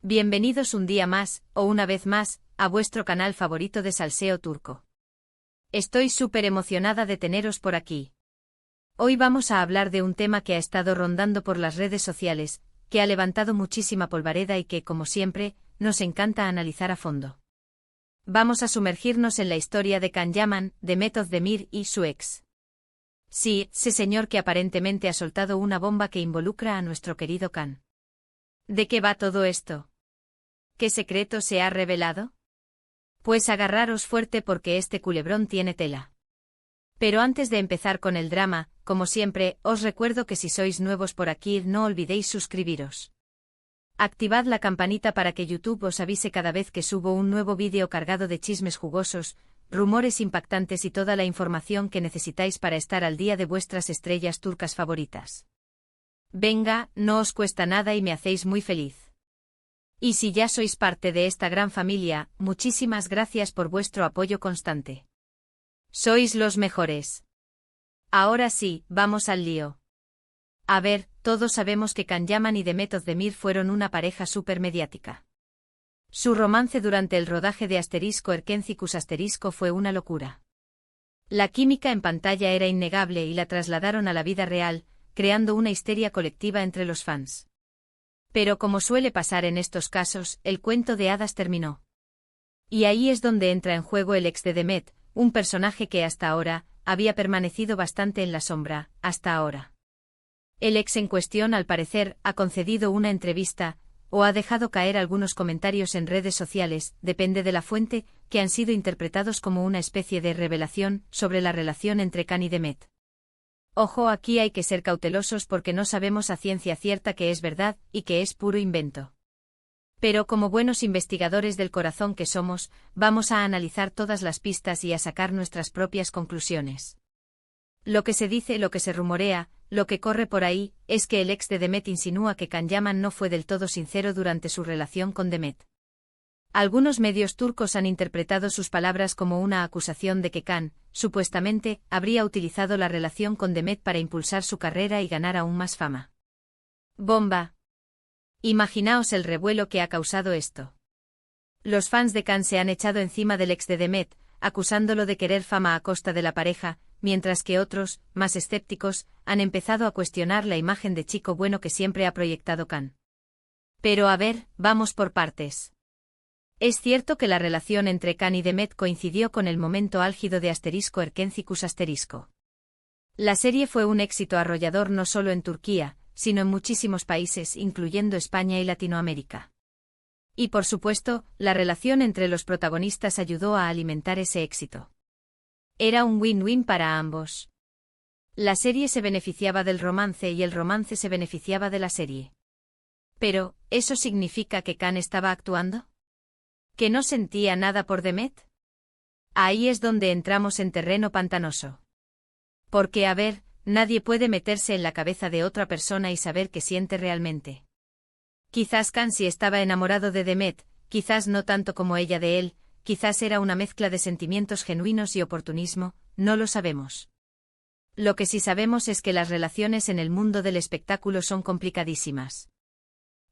Bienvenidos un día más, o una vez más, a vuestro canal favorito de salseo turco. Estoy súper emocionada de teneros por aquí. Hoy vamos a hablar de un tema que ha estado rondando por las redes sociales, que ha levantado muchísima polvareda y que, como siempre, nos encanta analizar a fondo. Vamos a sumergirnos en la historia de Can Yaman, Demet Özdemir y su ex. Sí, ese señor que aparentemente ha soltado una bomba que involucra a nuestro querido Can. ¿De qué va todo esto? ¿Qué secreto se ha revelado? Pues agarraros fuerte porque este culebrón tiene tela. Pero antes de empezar con el drama, como siempre, os recuerdo que si sois nuevos por aquí no olvidéis suscribiros. Activad la campanita para que YouTube os avise cada vez que subo un nuevo vídeo cargado de chismes jugosos, rumores impactantes y toda la información que necesitáis para estar al día de vuestras estrellas turcas favoritas. Venga, no os cuesta nada y me hacéis muy feliz. Y si ya sois parte de esta gran familia, muchísimas gracias por vuestro apoyo constante. Sois los mejores. Ahora sí, vamos al lío. A ver, todos sabemos que Can Yaman y Demet Özdemir fueron una pareja súper mediática. Su romance durante el rodaje de Erkencikus fue una locura. La química en pantalla era innegable y la trasladaron a la vida real, creando una histeria colectiva entre los fans. Pero como suele pasar en estos casos, el cuento de hadas terminó. Y ahí es donde entra en juego el ex de Demet, un personaje que hasta ahora había permanecido bastante en la sombra, hasta ahora. El ex en cuestión, al parecer, ha concedido una entrevista, o ha dejado caer algunos comentarios en redes sociales, depende de la fuente, que han sido interpretados como una especie de revelación sobre la relación entre Can y Demet. Ojo, aquí hay que ser cautelosos porque no sabemos a ciencia cierta que es verdad y que es puro invento. Pero como buenos investigadores del corazón que somos, vamos a analizar todas las pistas y a sacar nuestras propias conclusiones. Lo que se dice, lo que se rumorea, lo que corre por ahí, es que el ex de Demet insinúa que Can Yaman no fue del todo sincero durante su relación con Demet. Algunos medios turcos han interpretado sus palabras como una acusación de que Can, supuestamente, habría utilizado la relación con Demet para impulsar su carrera y ganar aún más fama. ¡Bomba! Imaginaos el revuelo que ha causado esto. Los fans de Can se han echado encima del ex de Demet, acusándolo de querer fama a costa de la pareja, mientras que otros, más escépticos, han empezado a cuestionar la imagen de chico bueno que siempre ha proyectado Can. Pero a ver, vamos por partes. Es cierto que la relación entre Can y Demet coincidió con el momento álgido de Erkencikus. La serie fue un éxito arrollador no solo en Turquía, sino en muchísimos países, incluyendo España y Latinoamérica. Y por supuesto, la relación entre los protagonistas ayudó a alimentar ese éxito. Era un win-win para ambos. La serie se beneficiaba del romance y el romance se beneficiaba de la serie. Pero, ¿eso significa que Can estaba actuando? ¿Que no sentía nada por Demet? Ahí es donde entramos en terreno pantanoso. Porque, a ver, nadie puede meterse en la cabeza de otra persona y saber qué siente realmente. Quizás Can sí estaba enamorado de Demet, quizás no tanto como ella de él, quizás era una mezcla de sentimientos genuinos y oportunismo, no lo sabemos. Lo que sí sabemos es que las relaciones en el mundo del espectáculo son complicadísimas.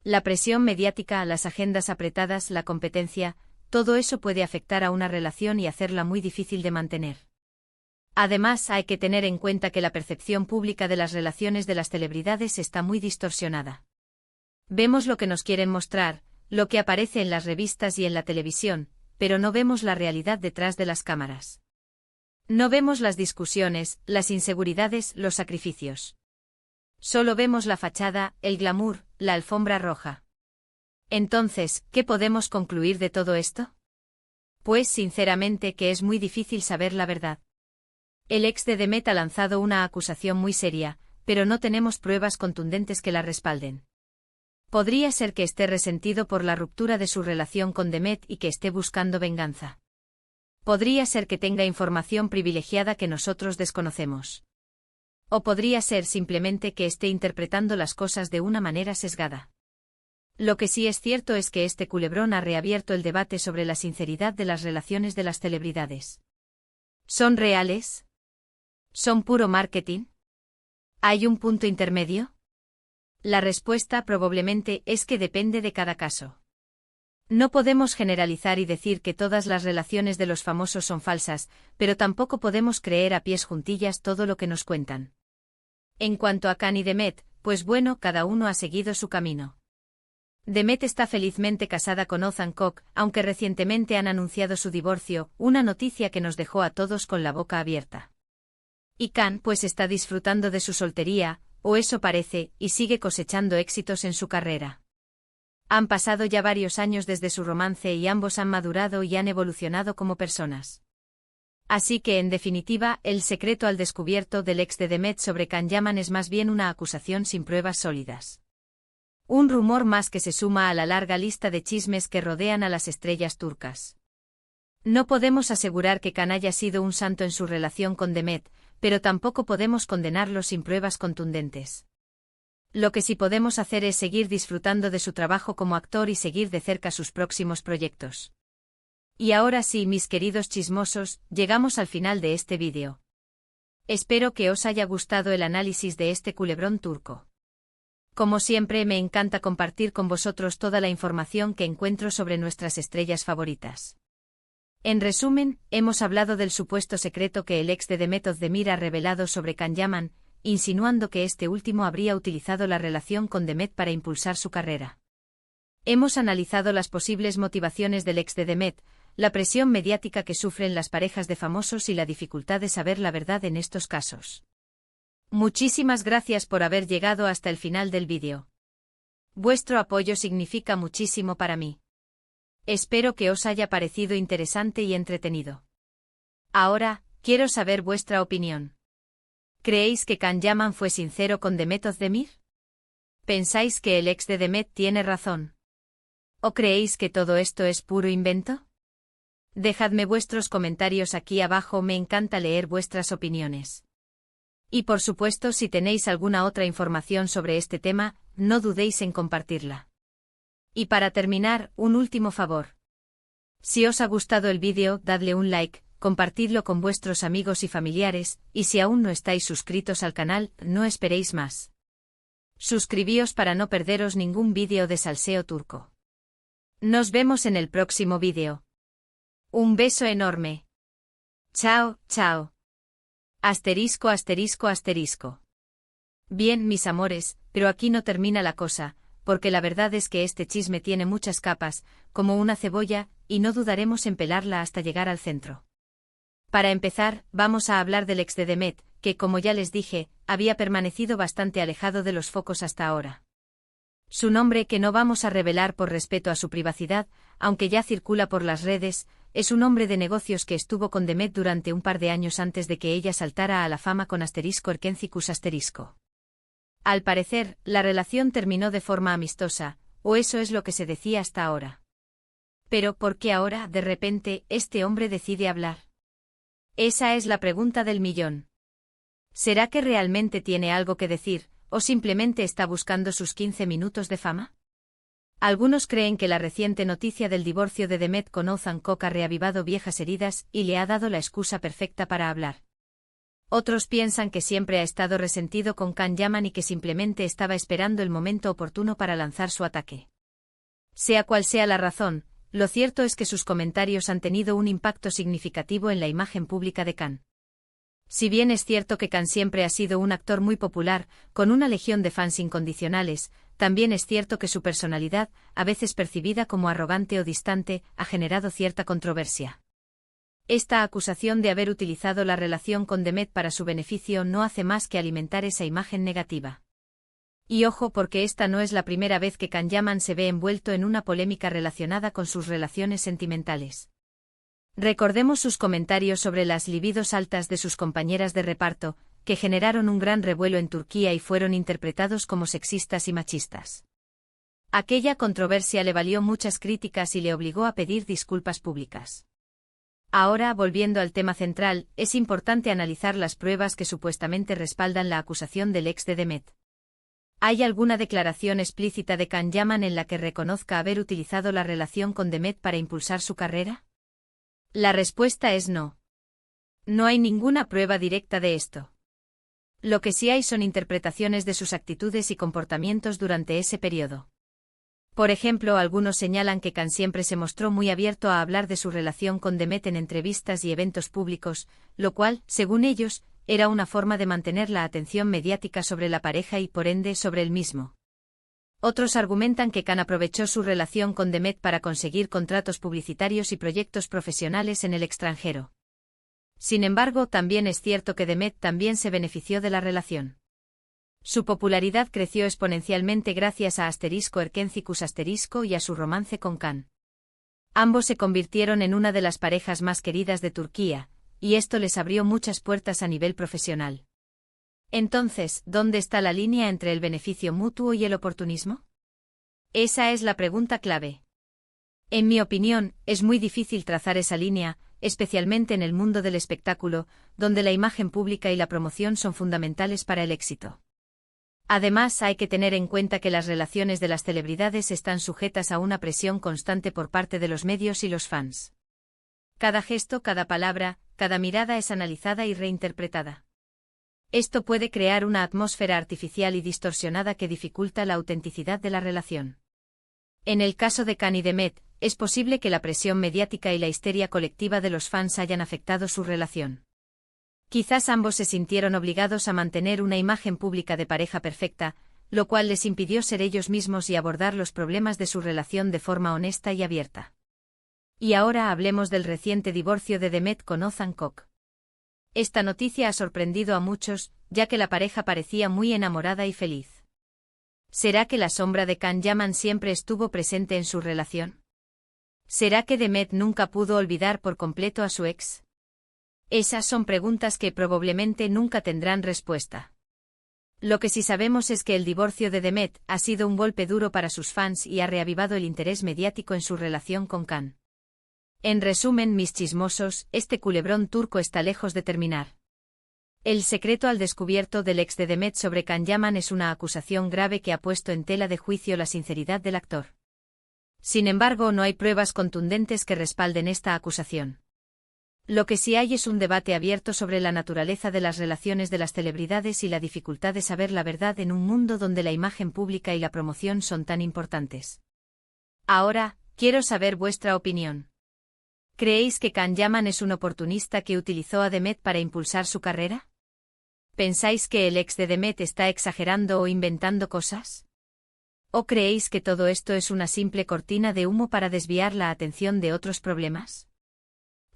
La presión mediática, las agendas apretadas, la competencia, todo eso puede afectar a una relación y hacerla muy difícil de mantener. Además, hay que tener en cuenta que la percepción pública de las relaciones de las celebridades está muy distorsionada. Vemos lo que nos quieren mostrar, lo que aparece en las revistas y en la televisión, pero no vemos la realidad detrás de las cámaras. No vemos las discusiones, las inseguridades, los sacrificios. Solo vemos la fachada, el glamour, la alfombra roja. Entonces, ¿qué podemos concluir de todo esto? Pues sinceramente que es muy difícil saber la verdad. El ex de Demet ha lanzado una acusación muy seria, pero no tenemos pruebas contundentes que la respalden. Podría ser que esté resentido por la ruptura de su relación con Demet y que esté buscando venganza. Podría ser que tenga información privilegiada que nosotros desconocemos. O podría ser simplemente que esté interpretando las cosas de una manera sesgada. Lo que sí es cierto es que este culebrón ha reabierto el debate sobre la sinceridad de las relaciones de las celebridades. ¿Son reales? ¿Son puro marketing? ¿Hay un punto intermedio? La respuesta probablemente es que depende de cada caso. No podemos generalizar y decir que todas las relaciones de los famosos son falsas, pero tampoco podemos creer a pies juntillas todo lo que nos cuentan. En cuanto a Khan y Demet, pues bueno, cada uno ha seguido su camino. Demet está felizmente casada con Ozan Koc, aunque recientemente han anunciado su divorcio, una noticia que nos dejó a todos con la boca abierta. Y Khan pues está disfrutando de su soltería, o eso parece, y sigue cosechando éxitos en su carrera. Han pasado ya varios años desde su romance y ambos han madurado y han evolucionado como personas. Así que, en definitiva, el secreto al descubierto del ex de Demet sobre Can Yaman es más bien una acusación sin pruebas sólidas. Un rumor más que se suma a la larga lista de chismes que rodean a las estrellas turcas. No podemos asegurar que Can haya sido un santo en su relación con Demet, pero tampoco podemos condenarlo sin pruebas contundentes. Lo que sí podemos hacer es seguir disfrutando de su trabajo como actor y seguir de cerca sus próximos proyectos. Y ahora sí, mis queridos chismosos, llegamos al final de este vídeo. Espero que os haya gustado el análisis de este culebrón turco. Como siempre, me encanta compartir con vosotros toda la información que encuentro sobre nuestras estrellas favoritas. En resumen, hemos hablado del supuesto secreto que el ex de Demet Özdemir ha revelado sobre Can Yaman, insinuando que este último habría utilizado la relación con Demet para impulsar su carrera. Hemos analizado las posibles motivaciones del ex de Demet, la presión mediática que sufren las parejas de famosos y la dificultad de saber la verdad en estos casos. Muchísimas gracias por haber llegado hasta el final del vídeo. Vuestro apoyo significa muchísimo para mí. Espero que os haya parecido interesante y entretenido. Ahora, quiero saber vuestra opinión. ¿Creéis que Can Yaman fue sincero con Demet Özdemir? ¿Pensáis que el ex de Demet tiene razón? ¿O creéis que todo esto es puro invento? Dejadme vuestros comentarios aquí abajo, me encanta leer vuestras opiniones. Y por supuesto, si tenéis alguna otra información sobre este tema, no dudéis en compartirla. Y para terminar, un último favor. Si os ha gustado el vídeo, dadle un like, compartidlo con vuestros amigos y familiares, y si aún no estáis suscritos al canal, no esperéis más. Suscribíos para no perderos ningún vídeo de salseo turco. Nos vemos en el próximo vídeo. Un beso enorme. Chao, chao. Asterisco, asterisco, asterisco. Bien, mis amores, pero aquí no termina la cosa, porque la verdad es que este chisme tiene muchas capas, como una cebolla, y no dudaremos en pelarla hasta llegar al centro. Para empezar, vamos a hablar del ex de Demet, que como ya les dije, había permanecido bastante alejado de los focos hasta ahora. Su nombre, que no vamos a revelar por respeto a su privacidad, aunque ya circula por las redes, es un hombre de negocios que estuvo con Demet durante un par de años antes de que ella saltara a la fama con Erkencicus asterisco. Al parecer, la relación terminó de forma amistosa, o eso es lo que se decía hasta ahora. Pero, ¿por qué ahora, de repente, este hombre decide hablar? Esa es la pregunta del millón. ¿Será que realmente tiene algo que decir, o simplemente está buscando sus 15 minutos de fama? Algunos creen que la reciente noticia del divorcio de Demet con Ozan Koc ha reavivado viejas heridas y le ha dado la excusa perfecta para hablar. Otros piensan que siempre ha estado resentido con Can Yaman y que simplemente estaba esperando el momento oportuno para lanzar su ataque. Sea cual sea la razón, lo cierto es que sus comentarios han tenido un impacto significativo en la imagen pública de Can. Si bien es cierto que Can siempre ha sido un actor muy popular, con una legión de fans incondicionales, también es cierto que su personalidad, a veces percibida como arrogante o distante, ha generado cierta controversia. Esta acusación de haber utilizado la relación con Demet para su beneficio no hace más que alimentar esa imagen negativa. Y ojo, porque esta no es la primera vez que Can Yaman se ve envuelto en una polémica relacionada con sus relaciones sentimentales. Recordemos sus comentarios sobre las libidos altas de sus compañeras de reparto, que generaron un gran revuelo en Turquía y fueron interpretados como sexistas y machistas. Aquella controversia le valió muchas críticas y le obligó a pedir disculpas públicas. Ahora, volviendo al tema central, es importante analizar las pruebas que supuestamente respaldan la acusación del ex de Demet. ¿Hay alguna declaración explícita de Can Yaman en la que reconozca haber utilizado la relación con Demet para impulsar su carrera? La respuesta es no. No hay ninguna prueba directa de esto. Lo que sí hay son interpretaciones de sus actitudes y comportamientos durante ese periodo. Por ejemplo, algunos señalan que Khan siempre se mostró muy abierto a hablar de su relación con Demet en entrevistas y eventos públicos, lo cual, según ellos, era una forma de mantener la atención mediática sobre la pareja y por ende sobre el mismo. Otros argumentan que Khan aprovechó su relación con Demet para conseguir contratos publicitarios y proyectos profesionales en el extranjero. Sin embargo, también es cierto que Demet también se benefició de la relación. Su popularidad creció exponencialmente gracias a Erkencicus y a su romance con Khan. Ambos se convirtieron en una de las parejas más queridas de Turquía, y esto les abrió muchas puertas a nivel profesional. Entonces, ¿dónde está la línea entre el beneficio mutuo y el oportunismo? Esa es la pregunta clave. En mi opinión, es muy difícil trazar esa línea, especialmente en el mundo del espectáculo, donde la imagen pública y la promoción son fundamentales para el éxito. Además, hay que tener en cuenta que las relaciones de las celebridades están sujetas a una presión constante por parte de los medios y los fans. Cada gesto, cada palabra, cada mirada es analizada y reinterpretada. Esto puede crear una atmósfera artificial y distorsionada que dificulta la autenticidad de la relación. En el caso de Khan y Demet, es posible que la presión mediática y la histeria colectiva de los fans hayan afectado su relación. Quizás ambos se sintieron obligados a mantener una imagen pública de pareja perfecta, lo cual les impidió ser ellos mismos y abordar los problemas de su relación de forma honesta y abierta. Y ahora hablemos del reciente divorcio de Demet con Ozan Koç. Esta noticia ha sorprendido a muchos, ya que la pareja parecía muy enamorada y feliz. ¿Será que la sombra de Can Yaman siempre estuvo presente en su relación? ¿Será que Demet nunca pudo olvidar por completo a su ex? Esas son preguntas que probablemente nunca tendrán respuesta. Lo que sí sabemos es que el divorcio de Demet ha sido un golpe duro para sus fans y ha reavivado el interés mediático en su relación con Can. En resumen, mis chismosos, este culebrón turco está lejos de terminar. El secreto al descubierto del ex de Demet sobre Can Yaman es una acusación grave que ha puesto en tela de juicio la sinceridad del actor. Sin embargo, no hay pruebas contundentes que respalden esta acusación. Lo que sí hay es un debate abierto sobre la naturaleza de las relaciones de las celebridades y la dificultad de saber la verdad en un mundo donde la imagen pública y la promoción son tan importantes. Ahora, quiero saber vuestra opinión. ¿Creéis que Can Yaman es un oportunista que utilizó a Demet para impulsar su carrera? ¿Pensáis que el ex de Demet está exagerando o inventando cosas? ¿O creéis que todo esto es una simple cortina de humo para desviar la atención de otros problemas?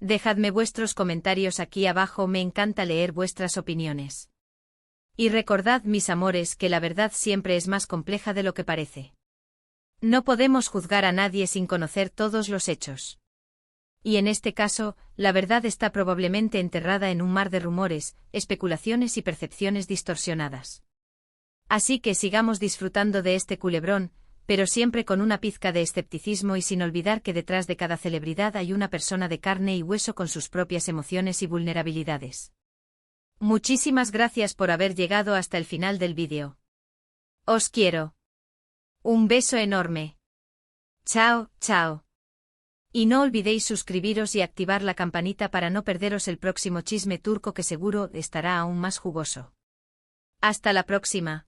Dejadme vuestros comentarios aquí abajo, me encanta leer vuestras opiniones. Y recordad, mis amores, que la verdad siempre es más compleja de lo que parece. No podemos juzgar a nadie sin conocer todos los hechos. Y en este caso, la verdad está probablemente enterrada en un mar de rumores, especulaciones y percepciones distorsionadas. Así que sigamos disfrutando de este culebrón, pero siempre con una pizca de escepticismo y sin olvidar que detrás de cada celebridad hay una persona de carne y hueso con sus propias emociones y vulnerabilidades. Muchísimas gracias por haber llegado hasta el final del vídeo. Os quiero. Un beso enorme. Chao, chao. Y no olvidéis suscribiros y activar la campanita para no perderos el próximo chisme turco que seguro estará aún más jugoso. Hasta la próxima.